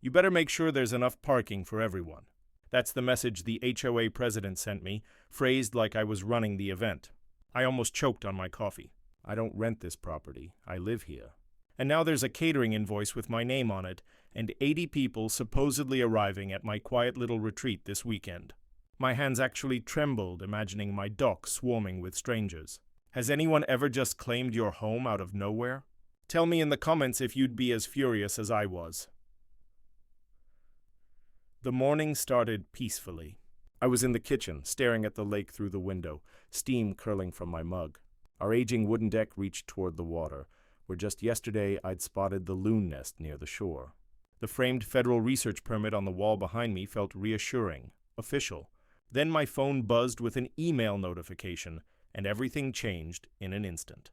You better make sure there's enough parking for everyone. That's the message the HOA president sent me, phrased like I was running the event. I almost choked on my coffee. I don't rent this property. I live here. And now there's a catering invoice with my name on it, and 80 people supposedly arriving at my quiet little retreat this weekend. My hands actually trembled imagining my dock swarming with strangers. Has anyone ever just claimed your home out of nowhere? Tell me in the comments if you'd be as furious as I was. The morning started peacefully. I was in the kitchen, staring at the lake through the window, steam curling from my mug. Our aging wooden deck reached toward the water, where just yesterday I'd spotted the loon nest near the shore. The framed federal research permit on the wall behind me felt reassuring, official. Then my phone buzzed with an email notification, and everything changed in an instant.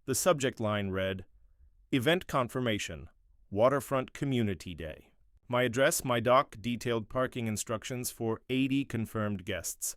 The subject line read, Event Confirmation, Waterfront Community Day. My address, my dock, detailed parking instructions for 80 confirmed guests.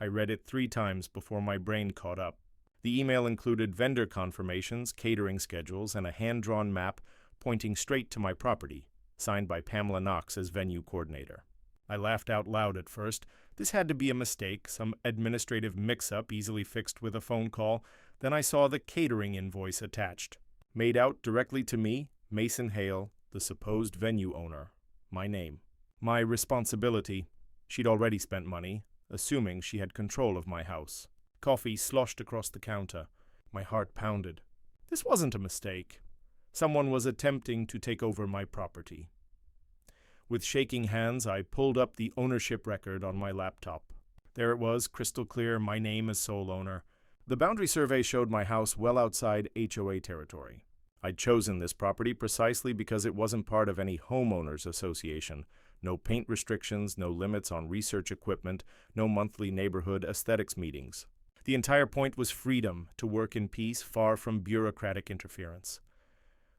I read it 3 times before my brain caught up. The email included vendor confirmations, catering schedules, and a hand-drawn map pointing straight to my property, signed by Pamela Knox as venue coordinator. I laughed out loud at first. This had to be a mistake, some administrative mix-up easily fixed with a phone call. Then I saw the catering invoice attached. Made out directly to me, Mason Hale, the supposed venue owner. My name. My responsibility. She'd already spent money, assuming she had control of my house. Coffee sloshed across the counter. My heart pounded. This wasn't a mistake. Someone was attempting to take over my property. With shaking hands, I pulled up the ownership record on my laptop. There it was, crystal clear, my name as sole owner. The boundary survey showed my house well outside HOA territory. I'd chosen this property precisely because it wasn't part of any homeowners association. No paint restrictions, no limits on research equipment, no monthly neighborhood aesthetics meetings. The entire point was freedom to work in peace, far from bureaucratic interference.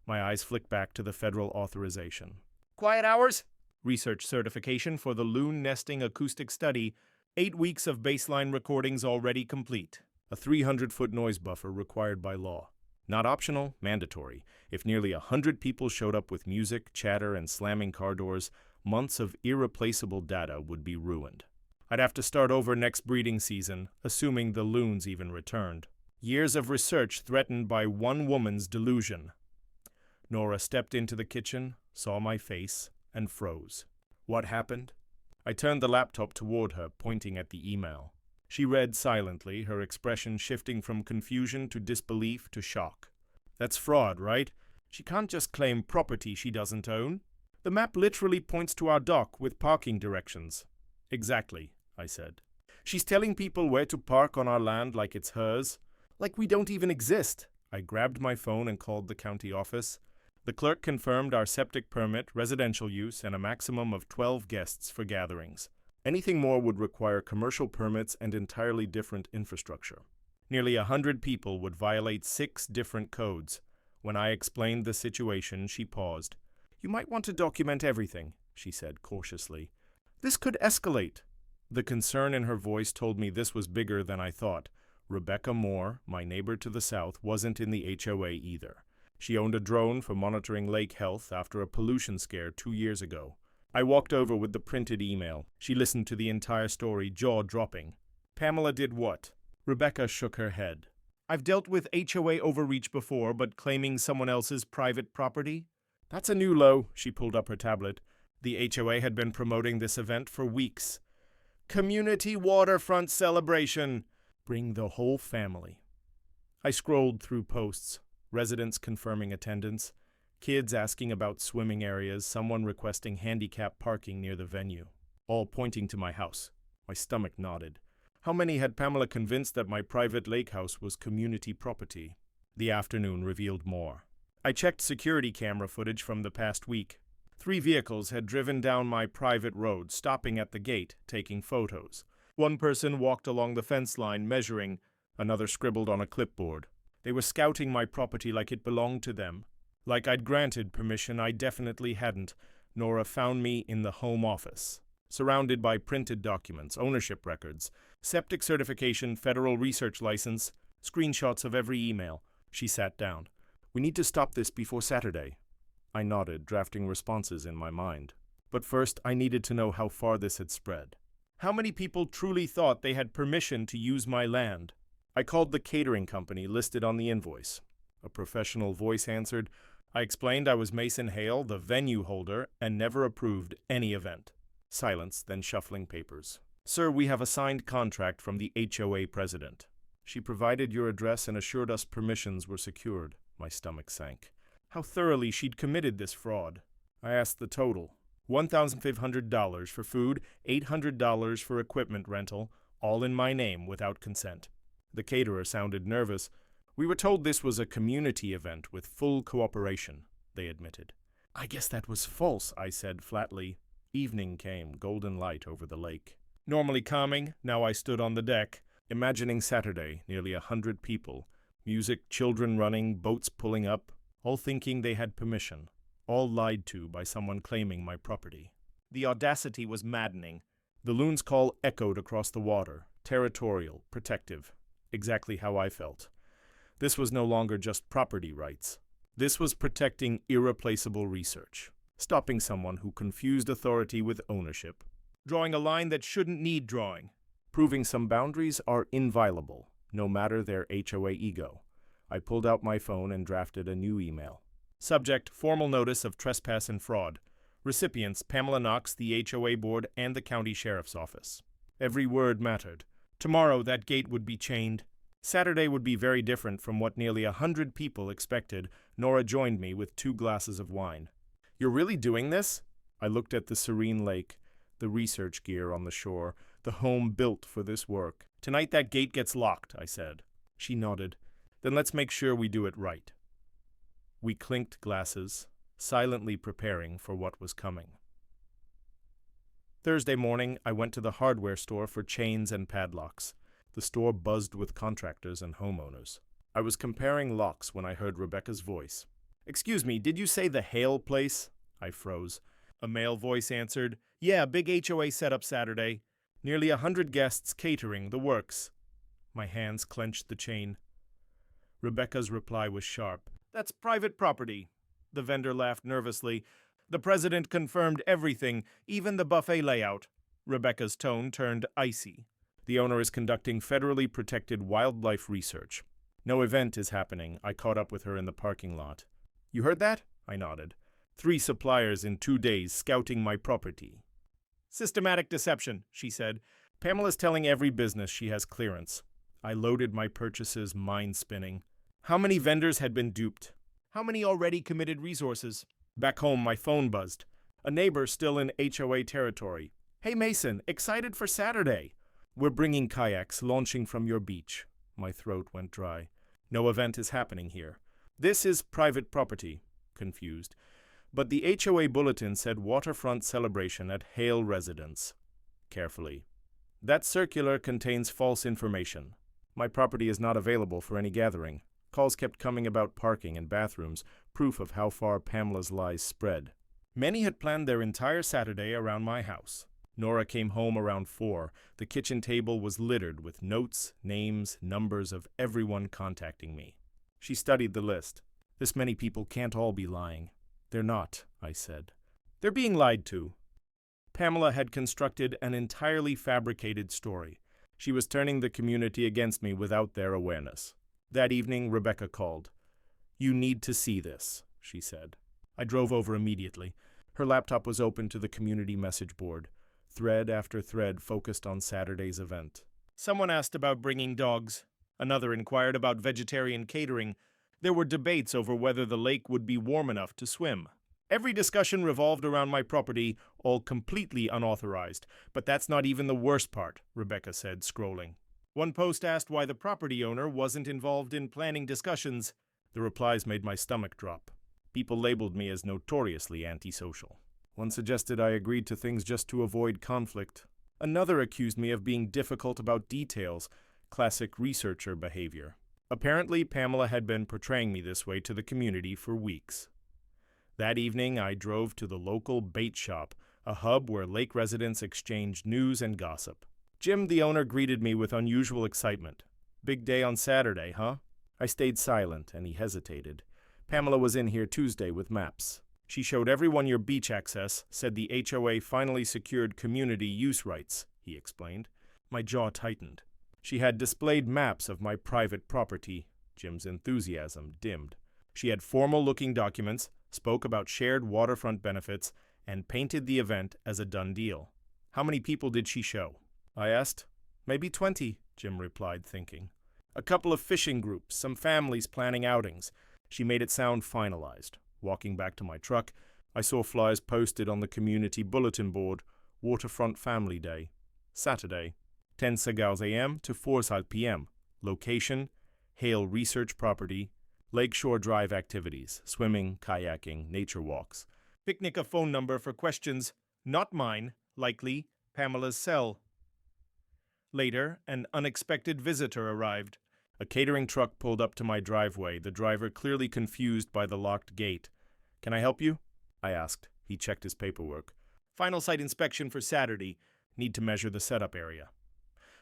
My eyes flicked back to the federal authorization. Quiet hours? Research certification for the loon nesting acoustic study. 8 weeks of baseline recordings already complete. A 300-foot noise buffer required by law. Not optional, mandatory. If nearly 100 people showed up with music, chatter, and slamming car doors, months of irreplaceable data would be ruined. I'd have to start over next breeding season, assuming the loons even returned. Years of research threatened by one woman's delusion. Nora stepped into the kitchen, saw my face, and froze. What happened? I turned the laptop toward her, pointing at the email. She read silently, her expression shifting from confusion to disbelief to shock. That's fraud, right? She can't just claim property she doesn't own. The map literally points to our dock with parking directions. Exactly, I said. She's telling people where to park on our land like it's hers. Like we don't even exist. I grabbed my phone and called the county office. The clerk confirmed our septic permit, residential use, and a maximum of 12 guests for gatherings. Anything more would require commercial permits and entirely different infrastructure. Nearly 100 people would violate 6 different codes. When I explained the situation, she paused. You might want to document everything, she said cautiously. This could escalate. The concern in her voice told me this was bigger than I thought. Rebecca Moore, my neighbor to the south, wasn't in the HOA either. She owned a drone for monitoring lake health after a pollution scare 2 years ago. I walked over with the printed email. She listened to the entire story, jaw dropping. Pamela did what? Rebecca shook her head. I've dealt with HOA overreach before, but claiming someone else's private property? That's a new low, she pulled up her tablet. The HOA had been promoting this event for weeks. Community waterfront celebration. Bring the whole family. I scrolled through posts. Residents confirming attendance. Kids asking about swimming areas, someone requesting handicap parking near the venue. All pointing to my house. My stomach nodded. How many had Pamela convinced that my private lake house was community property? The afternoon revealed more. I checked security camera footage from the past week. 3 vehicles had driven down my private road, stopping at the gate, taking photos. One person walked along the fence line, measuring. Another scribbled on a clipboard. They were scouting my property like it belonged to them. Like I'd granted permission, I definitely hadn't. Nora found me in the home office, surrounded by printed documents, ownership records, septic certification, federal research license, screenshots of every email. She sat down. We need to stop this before Saturday. I nodded, drafting responses in my mind. But first, I needed to know how far this had spread. How many people truly thought they had permission to use my land? I called the catering company listed on the invoice. A professional voice answered. I explained I was Mason Hale, the venue holder, and never approved any event. Silence, then shuffling papers. Sir, we have a signed contract from the HOA president. She provided your address and assured us permissions were secured. My stomach sank. How thoroughly she'd committed this fraud. I asked the total. $1,500 for food, $800 for equipment rental, all in my name without consent. The caterer sounded nervous. We were told this was a community event with full cooperation, they admitted. I guess that was false, I said flatly. Evening came, golden light over the lake. Normally calming, now I stood on the deck, imagining Saturday, nearly 100 people, music, children running, boats pulling up, all thinking they had permission, all lied to by someone claiming my property. The audacity was maddening. The loon's call echoed across the water, territorial, protective, exactly how I felt. This was no longer just property rights. This was protecting irreplaceable research, stopping someone who confused authority with ownership, drawing a line that shouldn't need drawing, proving some boundaries are inviolable, no matter their HOA ego. I pulled out my phone and drafted a new email. Subject, formal notice of trespass and fraud. Recipients, Pamela Knox, the HOA board, and the county sheriff's office. Every word mattered. Tomorrow that gate would be chained. Saturday would be very different from what nearly 100 people expected. Nora joined me with 2 glasses of wine. You're really doing this? I looked at the serene lake, the research gear on the shore, the home built for this work. Tonight that gate gets locked, I said. She nodded. Then let's make sure we do it right. We clinked glasses, silently preparing for what was coming. Thursday morning, I went to the hardware store for chains and padlocks. The store buzzed with contractors and homeowners. I was comparing locks when I heard Rebecca's voice. Excuse me, did you say the Hale place? I froze. A male voice answered, Yeah, big HOA setup Saturday. Nearly 100 guests catering, the works. My hands clenched the chain. Rebecca's reply was sharp. That's private property. The vendor laughed nervously. The president confirmed everything, even the buffet layout. Rebecca's tone turned icy. The owner is conducting federally protected wildlife research. No event is happening. I caught up with her in the parking lot. You heard that? I nodded. 3 suppliers in 2 days scouting my property. Systematic deception, she said. Pamela's telling every business she has clearance. I loaded my purchases, mind spinning. How many vendors had been duped? How many already committed resources? Back home, my phone buzzed. A neighbor still in HOA territory. Hey Mason, excited for Saturday. We're bringing kayaks, launching from your beach. My throat went dry. No event is happening here. This is private property. Confused. But the HOA bulletin said waterfront celebration at Hale Residence. Carefully. That circular contains false information. My property is not available for any gathering. Calls kept coming about parking and bathrooms, proof of how far Pamela's lies spread. Many had planned their entire Saturday around my house. Nora came home around 4. The kitchen table was littered with notes, names, numbers of everyone contacting me. She studied the list. This many people can't all be lying. They're not, I said. They're being lied to. Pamela had constructed an entirely fabricated story. She was turning the community against me without their awareness. That evening, Rebecca called. You need to see this, she said. I drove over immediately. Her laptop was open to the community message board. Thread after thread focused on Saturday's event. Someone asked about bringing dogs. Another inquired about vegetarian catering. There were debates over whether the lake would be warm enough to swim. Every discussion revolved around my property, all completely unauthorized. But that's not even the worst part, Rebecca said, scrolling. One post asked why the property owner wasn't involved in planning discussions. The replies made my stomach drop. People labeled me as notoriously antisocial. One suggested I agreed to things just to avoid conflict. Another accused me of being difficult about details, classic researcher behavior. Apparently, Pamela had been portraying me this way to the community for weeks. That evening, I drove to the local bait shop, a hub where lake residents exchanged news and gossip. Jim, the owner, greeted me with unusual excitement. Big day on Saturday, huh? I stayed silent, and he hesitated. Pamela was in here Tuesday with maps. She showed everyone your beach access, said the HOA finally secured community use rights, he explained. My jaw tightened. She had displayed maps of my private property. Jim's enthusiasm dimmed. She had formal-looking documents, spoke about shared waterfront benefits, and painted the event as a done deal. How many people did she show? I asked. Maybe 20, Jim replied, thinking. A couple of fishing groups, some families planning outings. She made it sound finalized. Walking back to my truck, I saw flyers posted on the community bulletin board, Waterfront Family Day. Saturday, 10 Sagals a.m. to 4 p.m. Location, Hale Research Property, Lakeshore Drive activities, swimming, kayaking, nature walks. Picnic a phone number for questions, not mine, likely, Pamela's cell. Later, an unexpected visitor arrived. A catering truck pulled up to my driveway, the driver clearly confused by the locked gate. Can I help you? I asked. He checked his paperwork. Final site inspection for Saturday. Need to measure the setup area.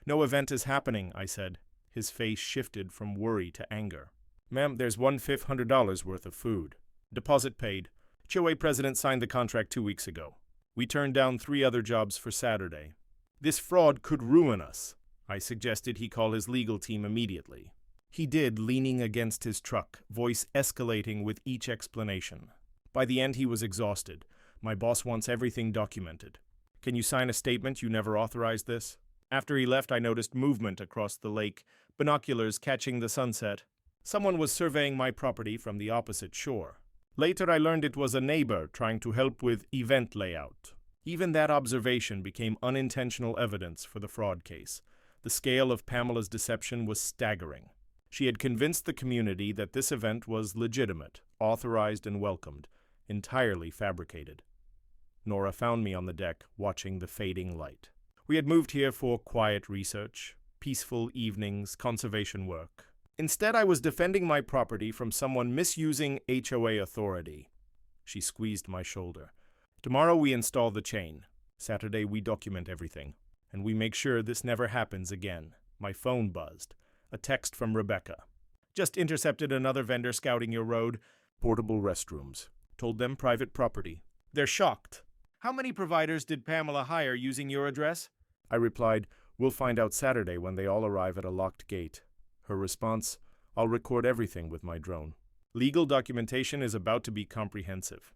No event is happening, I said. His face shifted from worry to anger. Ma'am, there's $1,500 worth of food. Deposit paid. HOA president signed the contract 2 weeks ago. We turned down 3 other jobs for Saturday. This fraud could ruin us. I suggested he call his legal team immediately. He did, leaning against his truck, voice escalating with each explanation. By the end, he was exhausted. My boss wants everything documented. Can you sign a statement you never authorized this? After he left, I noticed movement across the lake, binoculars catching the sunset. Someone was surveying my property from the opposite shore. Later, I learned it was a neighbor trying to help with event layout. Even that observation became unintentional evidence for the fraud case. The scale of Pamela's deception was staggering. She had convinced the community that this event was legitimate, authorized and welcomed, entirely fabricated. Nora found me on the deck, watching the fading light. We had moved here for quiet research, peaceful evenings, conservation work. Instead, I was defending my property from someone misusing HOA authority. She squeezed my shoulder. Tomorrow we install the chain. Saturday we document everything. And we make sure this never happens again. My phone buzzed. A text from Rebecca. Just intercepted another vendor scouting your road. Portable restrooms. Told them private property. They're shocked. How many providers did Pamela hire using your address? I replied, we'll find out Saturday when they all arrive at a locked gate. Her response, I'll record everything with my drone. Legal documentation is about to be comprehensive.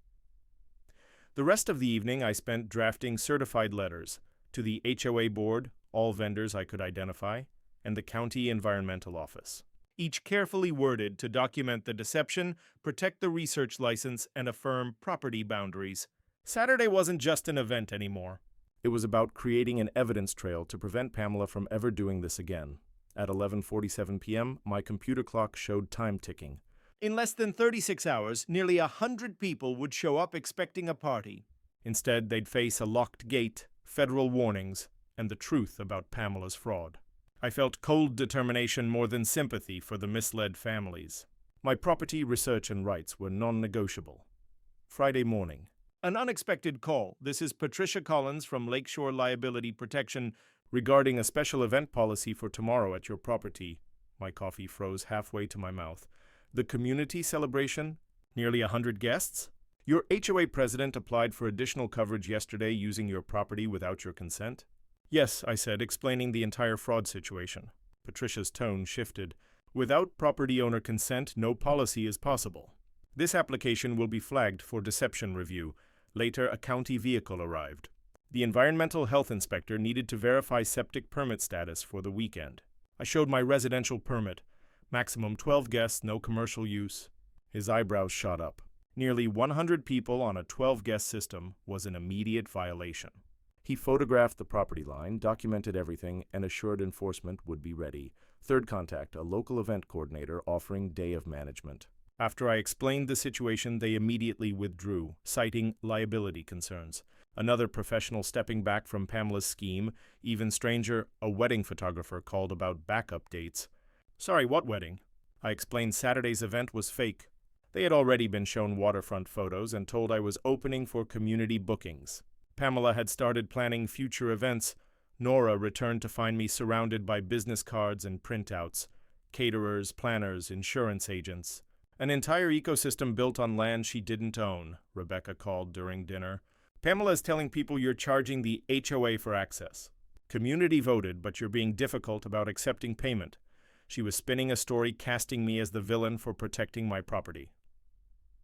The rest of the evening I spent drafting certified letters to the HOA board, all vendors I could identify, and the county environmental office. Each carefully worded to document the deception, protect the research license, and affirm property boundaries. Saturday wasn't just an event anymore. It was about creating an evidence trail to prevent Pamela from ever doing this again. At 11:47 p.m., my computer clock showed time ticking. In less than 36 hours, nearly 100 people would show up expecting a party. Instead, they'd face a locked gate, federal warnings, and the truth about Pamela's fraud. I felt cold determination more than sympathy for the misled families. My property, research, and rights were non-negotiable. Friday morning. An unexpected call. This is Patricia Collins from Lakeshore Liability Protection regarding a special event policy for tomorrow at your property. My coffee froze halfway to my mouth. The community celebration? Nearly 100 guests? Your HOA president applied for additional coverage yesterday using your property without your consent? Yes, I said, explaining the entire fraud situation. Patricia's tone shifted. Without property owner consent, no policy is possible. This application will be flagged for deception review. Later, a county vehicle arrived. The environmental health inspector needed to verify septic permit status for the weekend. I showed my residential permit. Maximum 12 guests, no commercial use. His eyebrows shot up. Nearly 100 people on a 12-guest system was an immediate violation. He photographed the property line, documented everything, and assured enforcement would be ready. Third contact, a local event coordinator offering day of management. After I explained the situation, they immediately withdrew, citing liability concerns. Another professional stepping back from Pamela's scheme. Even stranger, a wedding photographer called about backup dates. Sorry, what wedding? I explained Saturday's event was fake. They had already been shown waterfront photos and told I was opening for community bookings. Pamela had started planning future events. Nora returned to find me surrounded by business cards and printouts, caterers, planners, insurance agents. An entire ecosystem built on land she didn't own, Rebecca called during dinner. Pamela is telling people you're charging the HOA for access. Community voted, but you're being difficult about accepting payment. She was spinning a story casting me as the villain for protecting my property.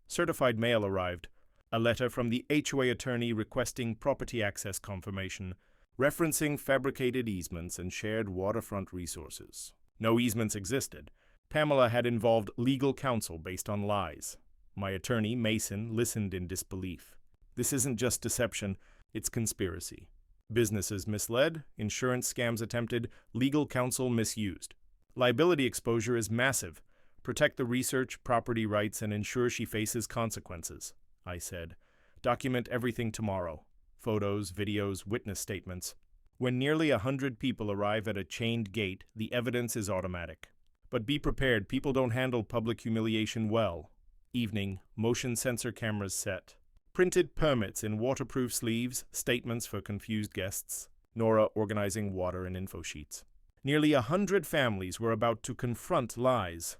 Certified mail arrived. A letter from the HOA attorney requesting property access confirmation, referencing fabricated easements and shared waterfront resources. No easements existed. Pamela had involved legal counsel based on lies. My attorney, Mason, listened in disbelief. This isn't just deception, it's conspiracy. Businesses misled, insurance scams attempted, legal counsel misused. Liability exposure is massive. Protect the research, property rights, and ensure she faces consequences, I said. Document everything tomorrow. Photos, videos, witness statements. When nearly 100 people arrive at a chained gate, the evidence is automatic. But be prepared, people don't handle public humiliation well. Evening, motion sensor cameras set. Printed permits in waterproof sleeves, statements for confused guests. Nora organizing water and info sheets. Nearly 100 families were about to confront lies.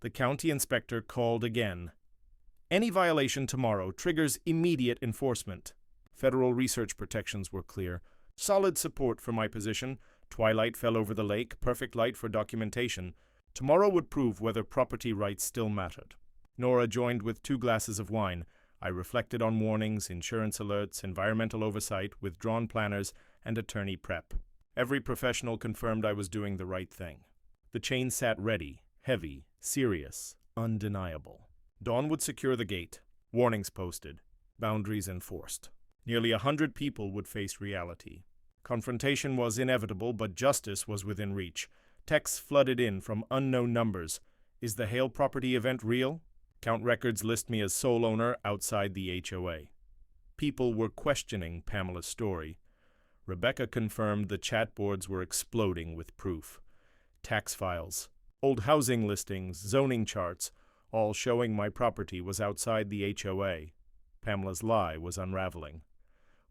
The county inspector called again. Any violation tomorrow triggers immediate enforcement. Federal research protections were clear. Solid support for my position. Twilight fell over the lake, perfect light for documentation. Tomorrow would prove whether property rights still mattered. Nora joined with 2 glasses of wine. I reflected on warnings, insurance alerts, environmental oversight, withdrawn planners, and attorney prep. Every professional confirmed I was doing the right thing. The chain sat ready, heavy, serious, undeniable. Dawn would secure the gate. Warnings posted. Boundaries enforced. Nearly 100 people would face reality. Confrontation was inevitable, but justice was within reach. Texts flooded in from unknown numbers. Is the Hale property event real? Count records list me as sole owner outside the HOA. People were questioning Pamela's story. Rebecca confirmed the chat boards were exploding with proof. Tax files, old housing listings, zoning charts, all showing my property was outside the HOA. Pamela's lie was unraveling.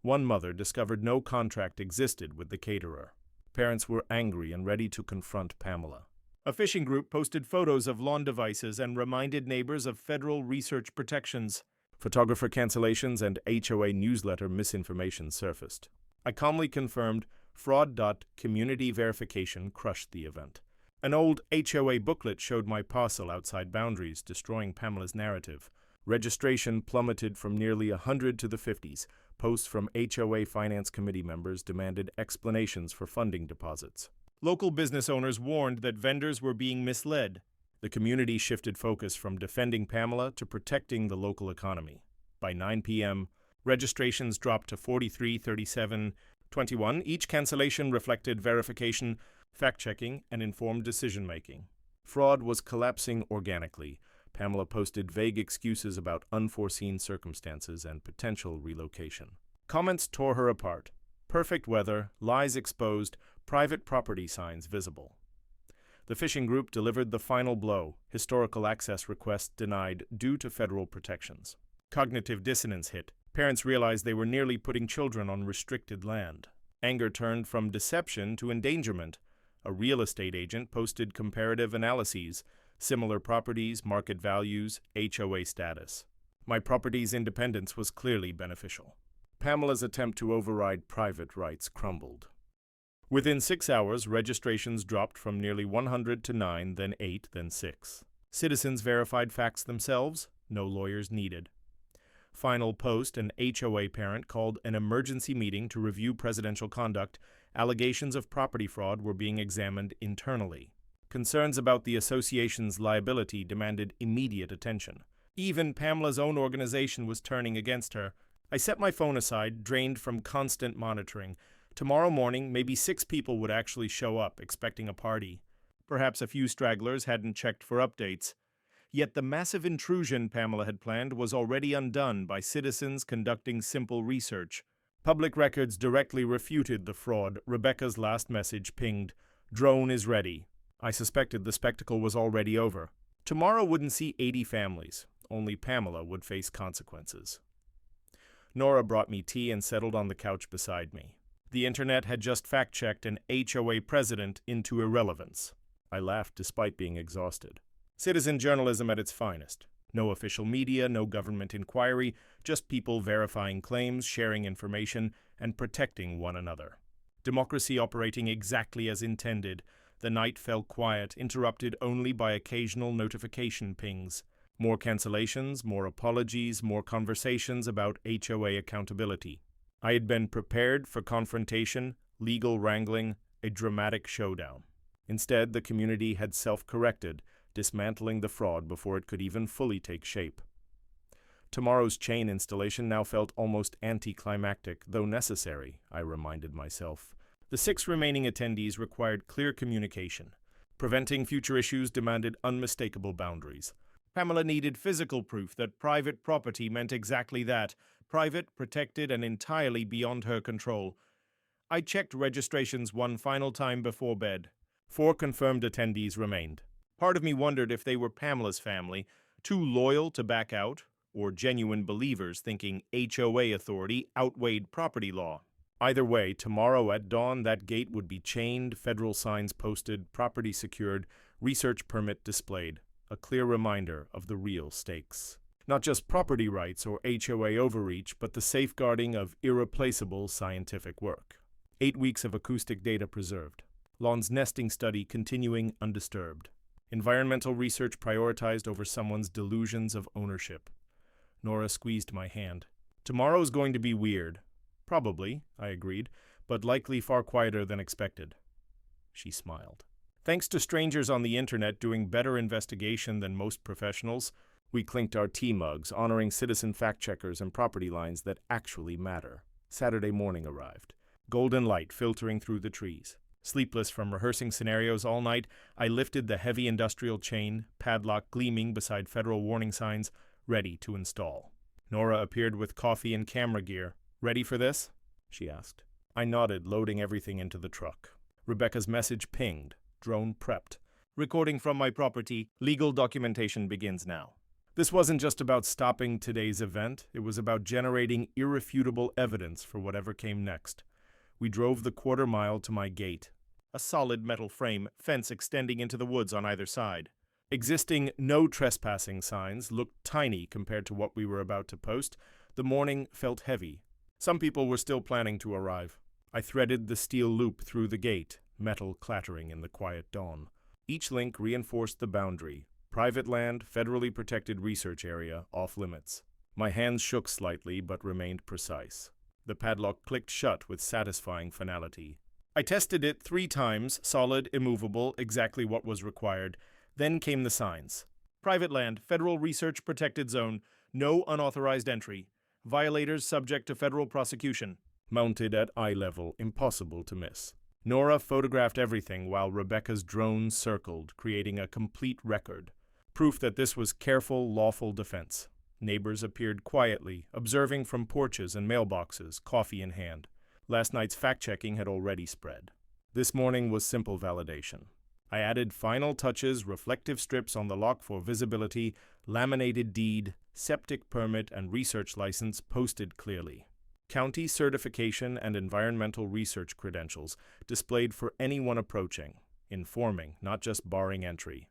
One mother discovered no contract existed with the caterer. Parents were angry and ready to confront Pamela. A fishing group posted photos of lawn devices and reminded neighbors of federal research protections. Photographer cancellations and HOA newsletter misinformation surfaced. I calmly confirmed fraud. Community verification crushed the event. An old HOA booklet showed my parcel outside boundaries, destroying Pamela's narrative. Registration plummeted from nearly 100 to the 50s. Posts from HOA Finance Committee members demanded explanations for funding deposits. Local business owners warned that vendors were being misled. The community shifted focus from defending Pamela to protecting the local economy. By 9 p.m., registrations dropped to 43, 37, 21. Each cancellation reflected verification, fact-checking, and informed decision-making. Fraud was collapsing organically. Pamela posted vague excuses about unforeseen circumstances and potential relocation. Comments tore her apart. Perfect weather, lies exposed, private property signs visible. The fishing group delivered the final blow. Historical access request denied due to federal protections. Cognitive dissonance hit. Parents realized they were nearly putting children on restricted land. Anger turned from deception to endangerment. A real estate agent posted comparative analyses, similar properties, market values, HOA status. My property's independence was clearly beneficial. Pamela's attempt to override private rights crumbled. Within 6 hours, registrations dropped from nearly 100 to 9, then 8, then 6. Citizens verified facts themselves, no lawyers needed. Final post, an HOA parent called an emergency meeting to review presidential conduct. Allegations of property fraud were being examined internally. Concerns about the association's liability demanded immediate attention. Even Pamela's own organization was turning against her. I set my phone aside, drained from constant monitoring. Tomorrow morning, maybe 6 people would actually show up, expecting a party. Perhaps a few stragglers hadn't checked for updates. Yet the massive intrusion Pamela had planned was already undone by citizens conducting simple research. Public records directly refuted the fraud. Rebecca's last message pinged, "Drone is ready." I suspected the spectacle was already over. Tomorrow wouldn't see 80 families. Only Pamela would face consequences. Nora brought me tea and settled on the couch beside me. The internet had just fact-checked an HOA president into irrelevance. I laughed despite being exhausted. Citizen journalism at its finest. No official media, no government inquiry, just people verifying claims, sharing information, and protecting one another. Democracy operating exactly as intended. The night fell quiet, interrupted only by occasional notification pings. More cancellations, more apologies, more conversations about HOA accountability. I had been prepared for confrontation, legal wrangling, a dramatic showdown. Instead, the community had self-corrected, dismantling the fraud before it could even fully take shape. Tomorrow's chain installation now felt almost anticlimactic, though necessary, I reminded myself. The 6 remaining attendees required clear communication. Preventing future issues demanded unmistakable boundaries. Pamela needed physical proof that private property meant exactly that, private, protected, and entirely beyond her control. I checked registrations one final time before bed. 4 confirmed attendees remained. Part of me wondered if they were Pamela's family, too loyal to back out, or genuine believers thinking HOA authority outweighed property law. Either way, tomorrow at dawn that gate would be chained, federal signs posted, property secured, research permit displayed. A clear reminder of the real stakes. Not just property rights or HOA overreach, but the safeguarding of irreplaceable scientific work. 8 weeks of acoustic data preserved. Lawn's nesting study continuing undisturbed. Environmental research prioritized over someone's delusions of ownership. Nora squeezed my hand. Tomorrow's going to be weird. Probably, I agreed, but likely far quieter than expected. She smiled. Thanks to strangers on the internet doing better investigation than most professionals, we clinked our tea mugs, honoring citizen fact-checkers and property lines that actually matter. Saturday morning arrived. Golden light filtering through the trees. Sleepless from rehearsing scenarios all night, I lifted the heavy industrial chain, padlock gleaming beside federal warning signs, ready to install. Nora appeared with coffee and camera gear. "Ready for this?" she asked. I nodded, loading everything into the truck. Rebecca's message pinged. Drone prepped. "Recording from my property. Legal documentation begins now." This wasn't just about stopping today's event. It was about generating irrefutable evidence for whatever came next. We drove the quarter-mile to my gate. A solid metal frame, fence extending into the woods on either side. Existing no trespassing signs looked tiny compared to what we were about to post. The morning felt heavy. Some people were still planning to arrive. I threaded the steel loop through the gate, metal clattering in the quiet dawn. Each link reinforced the boundary. Private land, federally protected research area, off limits. My hands shook slightly but remained precise. The padlock clicked shut with satisfying finality. I tested it 3 times, solid, immovable, exactly what was required. Then came the signs. Private land, federal research protected zone, no unauthorized entry. Violators subject to federal prosecution. Mounted at eye level, impossible to miss. Nora photographed everything while Rebecca's drone circled, creating a complete record. Proof that this was careful, lawful defense. Neighbors appeared quietly, observing from porches and mailboxes, coffee in hand. Last night's fact-checking had already spread. This morning was simple validation. I added final touches, reflective strips on the lock for visibility, laminated deed, septic permit, and research license posted clearly. County certification and environmental research credentials displayed for anyone approaching, informing, not just barring entry.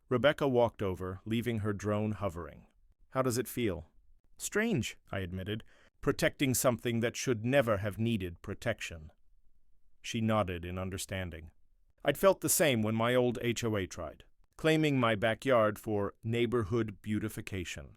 Rebecca walked over, leaving her drone hovering. "How does it feel?" "Strange," I admitted, "protecting something that should never have needed protection." She nodded in understanding. I'd felt the same when my old HOA tried, claiming my backyard for neighborhood beautification.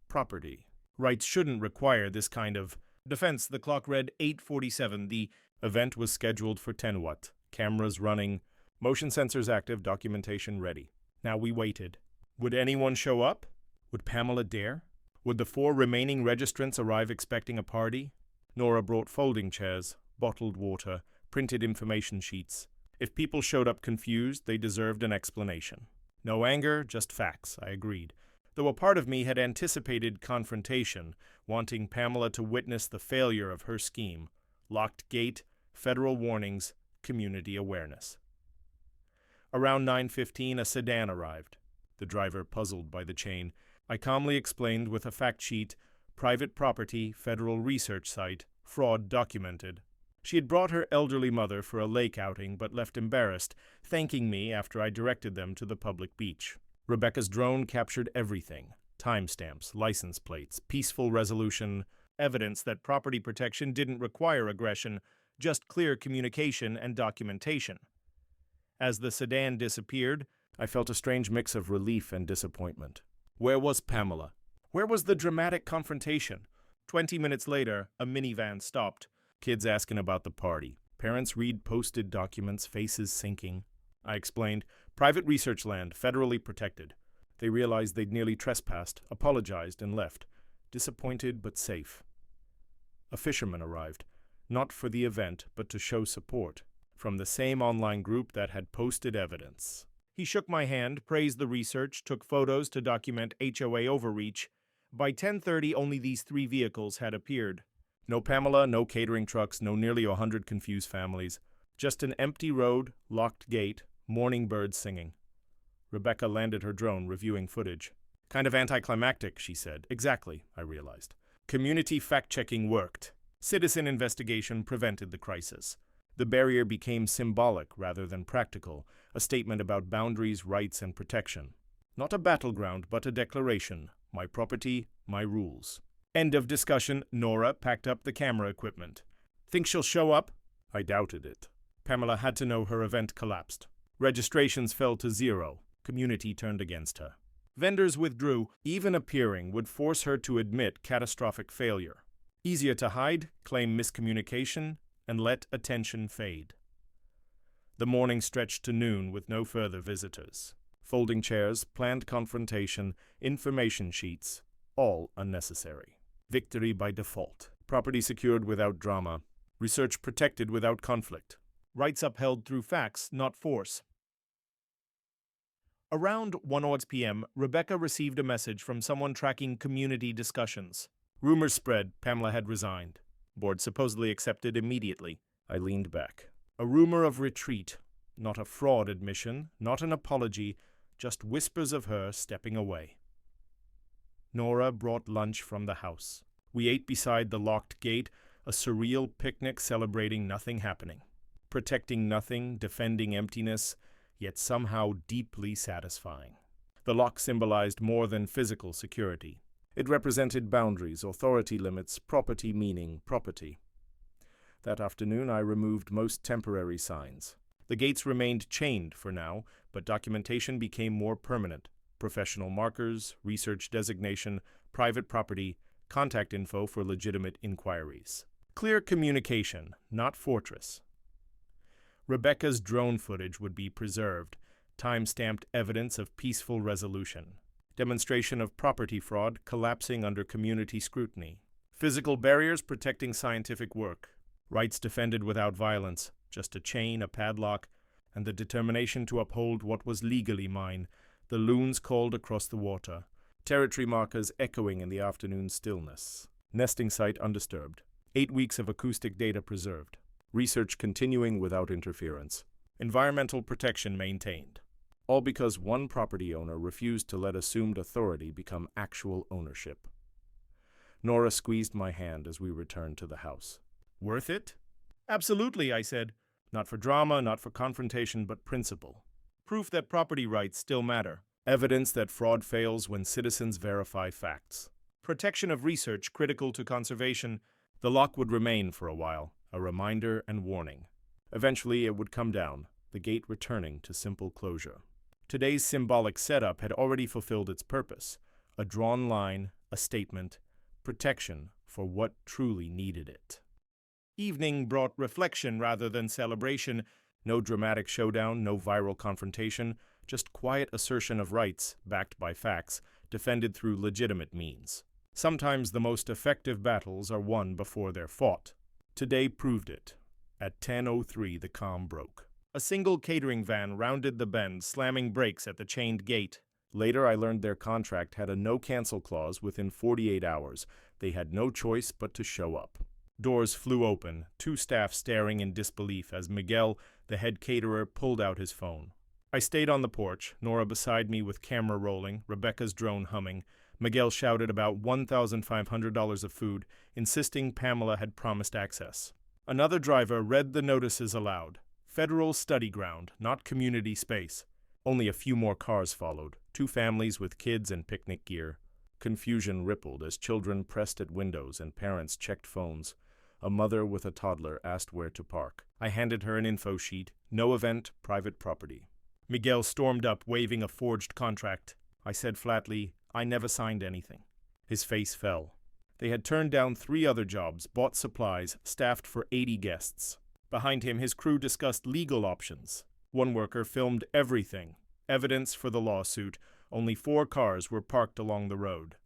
Property. Rights shouldn't require this kind of defense. The clock read 8:47. The event was scheduled for 10 what? Cameras running, motion sensors active, documentation ready. Now we waited. Would anyone show up? Would Pamela dare? Would the 4 remaining registrants arrive expecting a party? Nora brought folding chairs, bottled water, printed information sheets. If people showed up confused, they deserved an explanation. No anger, just facts, I agreed, though a part of me had anticipated confrontation, wanting Pamela to witness the failure of her scheme. Locked gate, federal warnings, community awareness. Around 9:15, a sedan arrived. The driver puzzled by the chain. I calmly explained with a fact sheet, private property, federal research site, fraud documented. She had brought her elderly mother for a lake outing but left embarrassed, thanking me after I directed them to the public beach. Rebecca's drone captured everything: timestamps, license plates, peaceful resolution, evidence that property protection didn't require aggression, just clear communication and documentation. As the sedan disappeared, I felt a strange mix of relief and disappointment. Where was Pamela? Where was the dramatic confrontation? 20 minutes later, a minivan stopped. Kids asking about the party. Parents read posted documents, faces sinking. I explained, private research land, federally protected. They realized they'd nearly trespassed, apologized, and left, disappointed but safe. A fisherman arrived, not for the event, but to show support, from the same online group that had posted evidence. He shook my hand, praised the research, took photos to document HOA overreach. By 10:30, only these 3 vehicles had appeared. No Pamela, no catering trucks, no nearly 100 confused families. Just an empty road, locked gate, morning birds singing. Rebecca landed her drone, reviewing footage. Kind of anticlimactic, she said. Exactly, I realized. Community fact-checking worked. Citizen investigation prevented the crisis. The barrier became symbolic rather than practical, a statement about boundaries, rights, and protection. Not a battleground, but a declaration. My property, my rules. End of discussion. Nora packed up the camera equipment. Think she'll show up? I doubted it. Pamela had to know her event collapsed. Registrations fell to 0. Community turned against her. Vendors withdrew. Even appearing would force her to admit catastrophic failure. Easier to hide, claim miscommunication, and let attention fade. The morning stretched to noon with no further visitors. Folding chairs, planned confrontation, information sheets, all unnecessary. Victory by default. Property secured without drama. Research protected without conflict. Rights upheld through facts, not force. Around 1:00 p.m., Rebecca received a message from someone tracking community discussions. Rumors spread Pamela had resigned. Board supposedly accepted immediately. I leaned back. A rumor of retreat. Not a fraud admission, not an apology, just whispers of her stepping away. Nora brought lunch from the house. We ate beside the locked gate, a surreal picnic celebrating nothing happening. Protecting nothing, defending emptiness, yet somehow deeply satisfying. The lock symbolized more than physical security. It represented boundaries, authority limits, property meaning property. That afternoon I removed most temporary signs. The gates remained chained for now, but documentation became more permanent. Professional markers, research designation, private property, contact info for legitimate inquiries. Clear communication, not fortress. Rebecca's drone footage would be preserved, time-stamped evidence of peaceful resolution. Demonstration of property fraud collapsing under community scrutiny. Physical barriers protecting scientific work. Rights defended without violence, just a chain, a padlock, and the determination to uphold what was legally mine. The loons called across the water. Territory markers echoing in the afternoon stillness. Nesting site undisturbed. 8 weeks of acoustic data preserved. Research continuing without interference. Environmental protection maintained. All because one property owner refused to let assumed authority become actual ownership. Nora squeezed my hand as we returned to the house. Worth it? Absolutely, I said. Not for drama, not for confrontation, but principle. Proof that property rights still matter. Evidence that fraud fails when citizens verify facts. Protection of research critical to conservation. The lock would remain for a while, a reminder and warning. Eventually it would come down, the gate returning to simple closure. Today's symbolic setup had already fulfilled its purpose. A drawn line, a statement, protection for what truly needed it. Evening brought reflection rather than celebration. No dramatic showdown, no viral confrontation, just quiet assertion of rights, backed by facts, defended through legitimate means. Sometimes the most effective battles are won before they're fought. Today proved it. At 10:03 the calm broke. A single catering van rounded the bend, slamming brakes at the chained gate. Later I learned their contract had a no-cancel clause within 48 hours. They had no choice but to show up. Doors flew open, 2 staff staring in disbelief as Miguel, the head caterer, pulled out his phone. I stayed on the porch, Nora beside me with camera rolling, Rebecca's drone humming. Miguel shouted about $1,500 of food, insisting Pamela had promised access. Another driver read the notices aloud. Federal study ground, not community space. Only a few more cars followed. 2 families with kids and picnic gear. Confusion rippled as children pressed at windows and parents checked phones. A mother with a toddler asked where to park. I handed her an info sheet. No event, private property. Miguel stormed up, waving a forged contract. I said flatly, I never signed anything. His face fell. They had turned down 3 other jobs, bought supplies, staffed for 80 guests. Behind him, his crew discussed legal options. One worker filmed everything. Evidence for the lawsuit. Only 4 cars were parked along the road.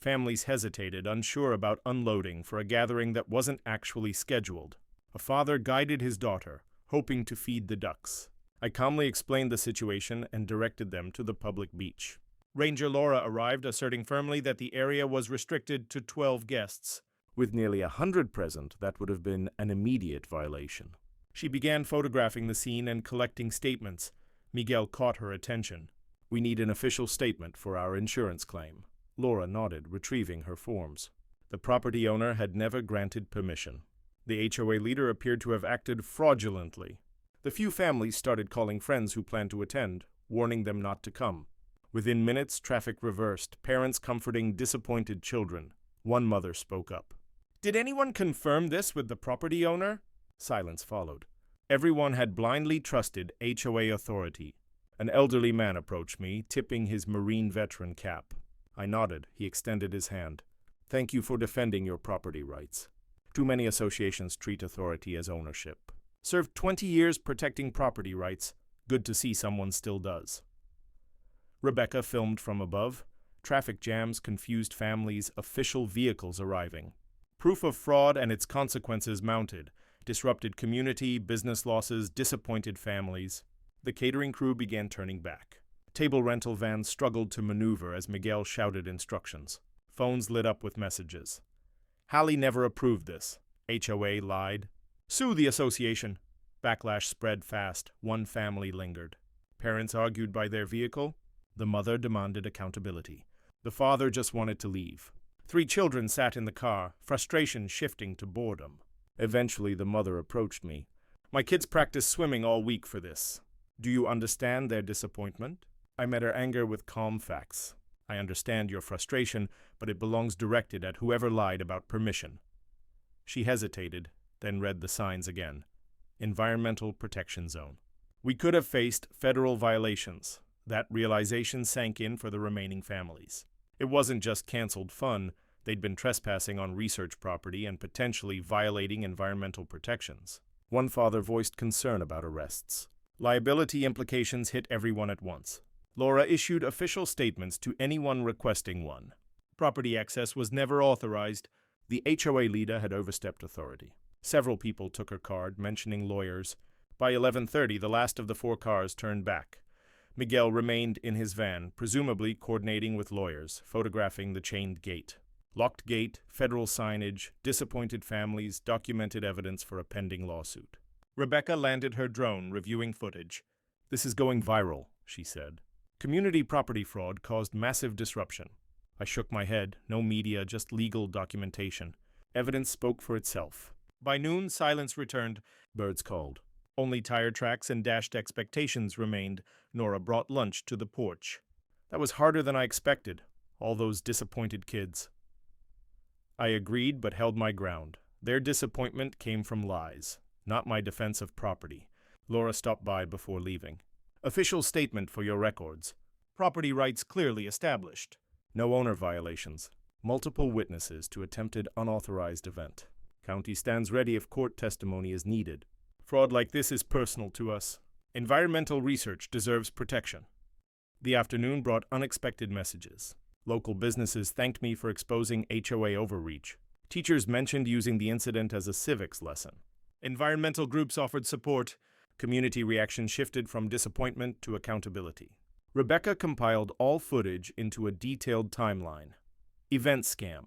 Families hesitated, unsure about unloading for a gathering that wasn't actually scheduled. A father guided his daughter, hoping to feed the ducks. I calmly explained the situation and directed them to the public beach. Ranger Laura arrived, asserting firmly that the area was restricted to 12 guests. With nearly 100 present, that would have been an immediate violation. She began photographing the scene and collecting statements. Miguel caught her attention. We need an official statement for our insurance claim. Laura nodded, retrieving her forms. The property owner had never granted permission. The HOA leader appeared to have acted fraudulently. The few families started calling friends who planned to attend, warning them not to come. Within minutes, traffic reversed, parents comforting disappointed children. One mother spoke up. Did anyone confirm this with the property owner? Silence followed. Everyone had blindly trusted HOA authority. An elderly man approached me, tipping his Marine veteran cap. I nodded. He extended his hand. Thank you for defending your property rights. Too many associations treat authority as ownership. Served 20 years protecting property rights. Good to see someone still does. Rebecca filmed from above. Traffic jams, confused families, official vehicles arriving. Proof of fraud and its consequences mounted. Disrupted community, business losses, disappointed families. The catering crew began turning back. Table rental vans struggled to maneuver as Miguel shouted instructions. Phones lit up with messages. Hallie never approved this. HOA lied. Sue the association. Backlash spread fast. One family lingered. Parents argued by their vehicle. The mother demanded accountability. The father just wanted to leave. 3 children sat in the car, frustration shifting to boredom. Eventually, the mother approached me. My kids practiced swimming all week for this. Do you understand their disappointment? I met her anger with calm facts. I understand your frustration, but it belongs directed at whoever lied about permission. She hesitated, then read the signs again. Environmental Protection Zone. We could have faced federal violations. That realization sank in for the remaining families. It wasn't just canceled fun. They'd been trespassing on research property and potentially violating environmental protections. One father voiced concern about arrests. Liability implications hit everyone at once. Laura issued official statements to anyone requesting one. Property access was never authorized. The HOA leader had overstepped authority. Several people took her card, mentioning lawyers. By 11:30, the last of the 4 cars turned back. Miguel remained in his van, presumably coordinating with lawyers, photographing the chained gate. Locked gate, federal signage, disappointed families, documented evidence for a pending lawsuit. Rebecca landed her drone, reviewing footage. This is going viral, she said. Community property fraud caused massive disruption. I shook my head. No media, just legal documentation. Evidence spoke for itself. By noon, silence returned. Birds called. Only tire tracks and dashed expectations remained. Nora brought lunch to the porch. That was harder than I expected. All those disappointed kids. I agreed but held my ground. Their disappointment came from lies, not my defense of property. Laura stopped by before leaving. Official statement for your records. Property rights clearly established. No owner violations. Multiple witnesses to attempted unauthorized event. County stands ready if court testimony is needed. Fraud like this is personal to us. Environmental research deserves protection. The afternoon brought unexpected messages. Local businesses thanked me for exposing HOA overreach. Teachers mentioned using the incident as a civics lesson. Environmental groups offered support. Community reaction shifted from disappointment to accountability. Rebecca compiled all footage into a detailed timeline. Event scam.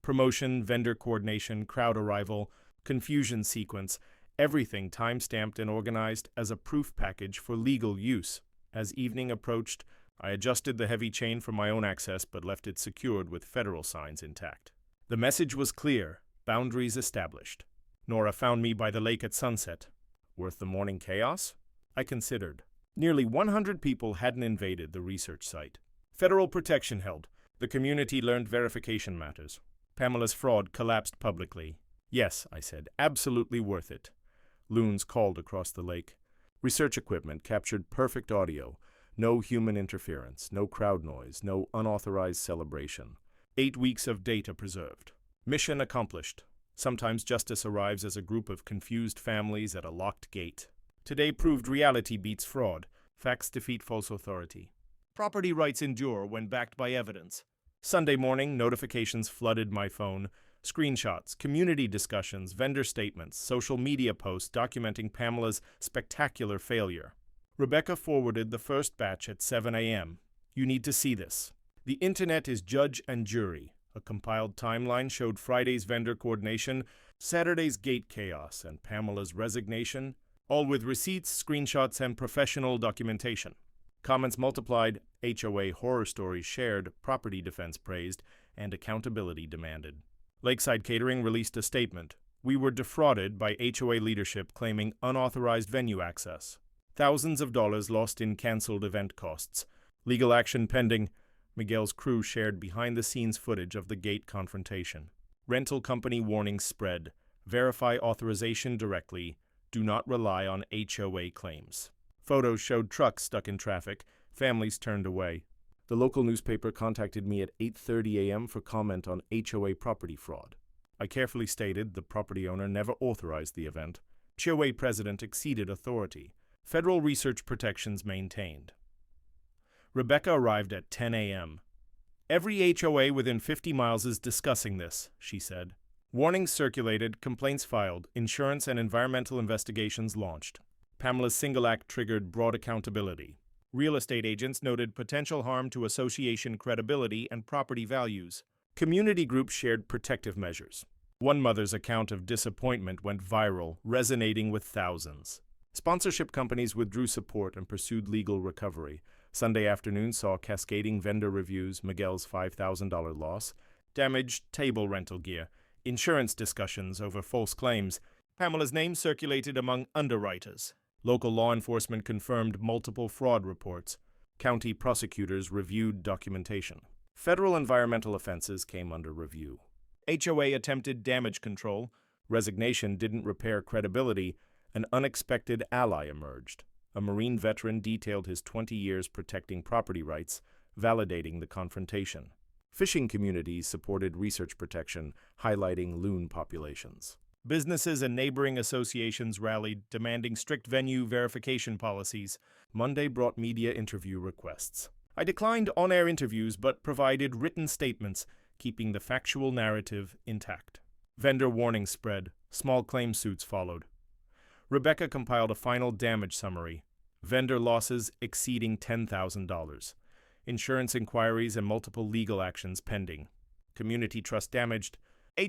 Promotion, vendor coordination, crowd arrival, confusion sequence, everything time-stamped and organized as a proof package for legal use. As evening approached, I adjusted the heavy chain for my own access but left it secured with federal signs intact. The message was clear, boundaries established. Nora found me by the lake at sunset. Worth the morning chaos? I considered. Nearly 100 people hadn't invaded the research site. Federal protection held. The community learned verification matters. Pamela's fraud collapsed publicly. Yes, I said, absolutely worth it. Loons called across the lake. Research equipment captured perfect audio. No human interference, no crowd noise, no unauthorized celebration. 8 weeks of data preserved. Mission accomplished. Sometimes justice arrives as a group of confused families at a locked gate. Today proved reality beats fraud. Facts defeat false authority. Property rights endure when backed by evidence. Sunday morning, notifications flooded my phone. Screenshots, community discussions, vendor statements, social media posts documenting Pamela's spectacular failure. Rebecca forwarded the first batch at 7 a.m. You need to see this. The internet is judge and jury. A compiled timeline showed Friday's vendor coordination, Saturday's gate chaos, and Pamela's resignation, all with receipts, screenshots, and professional documentation. Comments multiplied, HOA horror stories shared, property defense praised, and accountability demanded. Lakeside Catering released a statement. We were defrauded by HOA leadership claiming unauthorized venue access. Thousands of dollars lost in canceled event costs. Legal action pending. Miguel's crew shared behind-the-scenes footage of the gate confrontation. Rental company warnings spread. Verify authorization directly. Do not rely on HOA claims. Photos showed trucks stuck in traffic. Families turned away. The local newspaper contacted me at 8:30 a.m. for comment on HOA property fraud. I carefully stated the property owner never authorized the event. HOA president exceeded authority. Federal research protections maintained. Rebecca arrived at 10 a.m. Every HOA within 50 miles is discussing this, she said. Warnings circulated, complaints filed, insurance and environmental investigations launched. Pamela's single act triggered broad accountability. Real estate agents noted potential harm to association credibility and property values. Community groups shared protective measures. One mother's account of disappointment went viral, resonating with thousands. Sponsorship companies withdrew support and pursued legal recovery. Sunday afternoon saw cascading vendor reviews, Miguel's $5,000 loss, damaged table rental gear, insurance discussions over false claims. Pamela's name circulated among underwriters. Local law enforcement confirmed multiple fraud reports. County prosecutors reviewed documentation. Federal environmental offenses came under review. HOA attempted damage control. Resignation didn't repair credibility. An unexpected ally emerged. A Marine veteran detailed his 20 years protecting property rights, validating the confrontation. Fishing communities supported research protection, highlighting loon populations. Businesses and neighboring associations rallied, demanding strict venue verification policies. Monday brought media interview requests. I declined on-air interviews but provided written statements, keeping the factual narrative intact. Vendor warnings spread. Small claim suits followed. Rebecca compiled a final damage summary. Vendor losses exceeding $10,000. Insurance inquiries and multiple legal actions pending. Community trust damaged.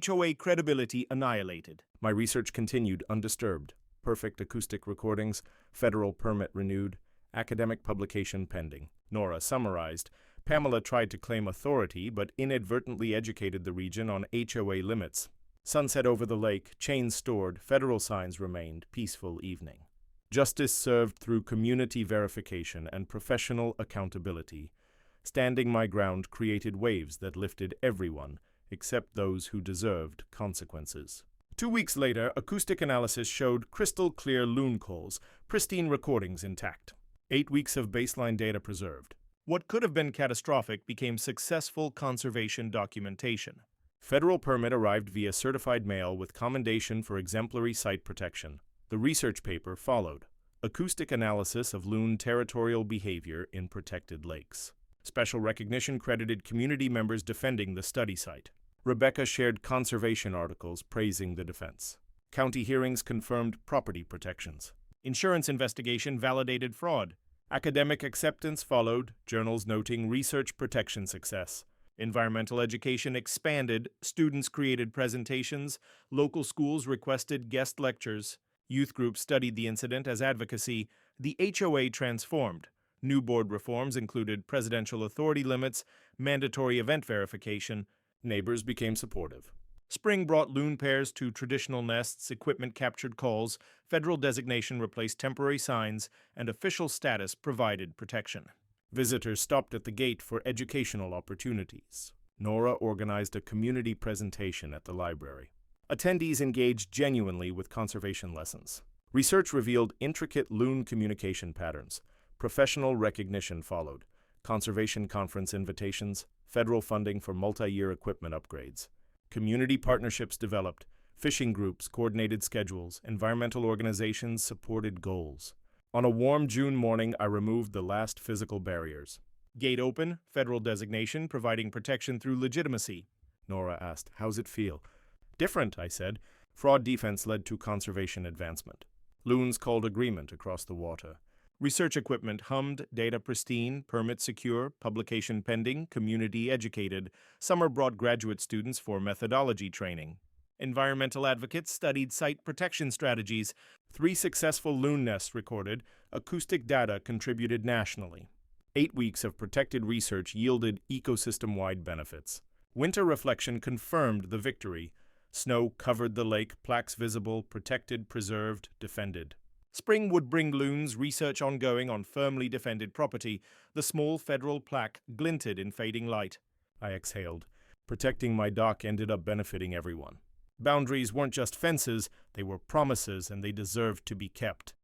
HOA credibility annihilated. My research continued undisturbed. Perfect acoustic recordings, federal permit renewed, academic publication pending. Nora summarized. Pamela tried to claim authority but inadvertently educated the region on HOA limits. Sunset over the lake, chains stored, federal signs remained, peaceful evening. Justice served through community verification and professional accountability. Standing my ground created waves that lifted everyone, except those who deserved consequences. 2 weeks later, acoustic analysis showed crystal clear loon calls, pristine recordings intact. 8 weeks of baseline data preserved. What could have been catastrophic became successful conservation documentation. Federal permit arrived via certified mail with commendation for exemplary site protection. The research paper followed. Acoustic analysis of loon territorial behavior in protected lakes. Special recognition credited community members defending the study site. Rebecca shared conservation articles praising the defense. County hearings confirmed property protections. Insurance investigation validated fraud. Academic acceptance followed, journals noting research protection success. Environmental education expanded, students created presentations, local schools requested guest lectures, youth groups studied the incident as advocacy, the HOA transformed. New board reforms included presidential authority limits, mandatory event verification. Neighbors became supportive. Spring brought loon pairs to traditional nests, equipment captured calls, federal designation replaced temporary signs, and official status provided protection. Visitors stopped at the gate for educational opportunities. Nora organized a community presentation at the library. Attendees engaged genuinely with conservation lessons. Research revealed intricate loon communication patterns. Professional recognition followed. Conservation conference invitations, federal funding for multi-year equipment upgrades. Community partnerships developed. Fishing groups coordinated schedules. Environmental organizations supported goals. On a warm June morning, I removed the last physical barriers. Gate open, federal designation, providing protection through legitimacy. Nora asked, "How's it feel?" "Different," I said. Fraud defense led to conservation advancement. Loons called agreement across the water. Research equipment hummed, data pristine, permit secure, publication pending, community educated. Summer brought graduate students for methodology training. Environmental advocates studied site protection strategies. 3 successful loon nests recorded. Acoustic data contributed nationally. 8 weeks of protected research yielded ecosystem-wide benefits. Winter reflection confirmed the victory. Snow covered the lake, plaques visible, protected, preserved, defended. Spring would bring loons, research ongoing on firmly defended property. The small federal plaque glinted in fading light. I exhaled. Protecting my dock ended up benefiting everyone. Boundaries weren't just fences, they were promises, and they deserved to be kept.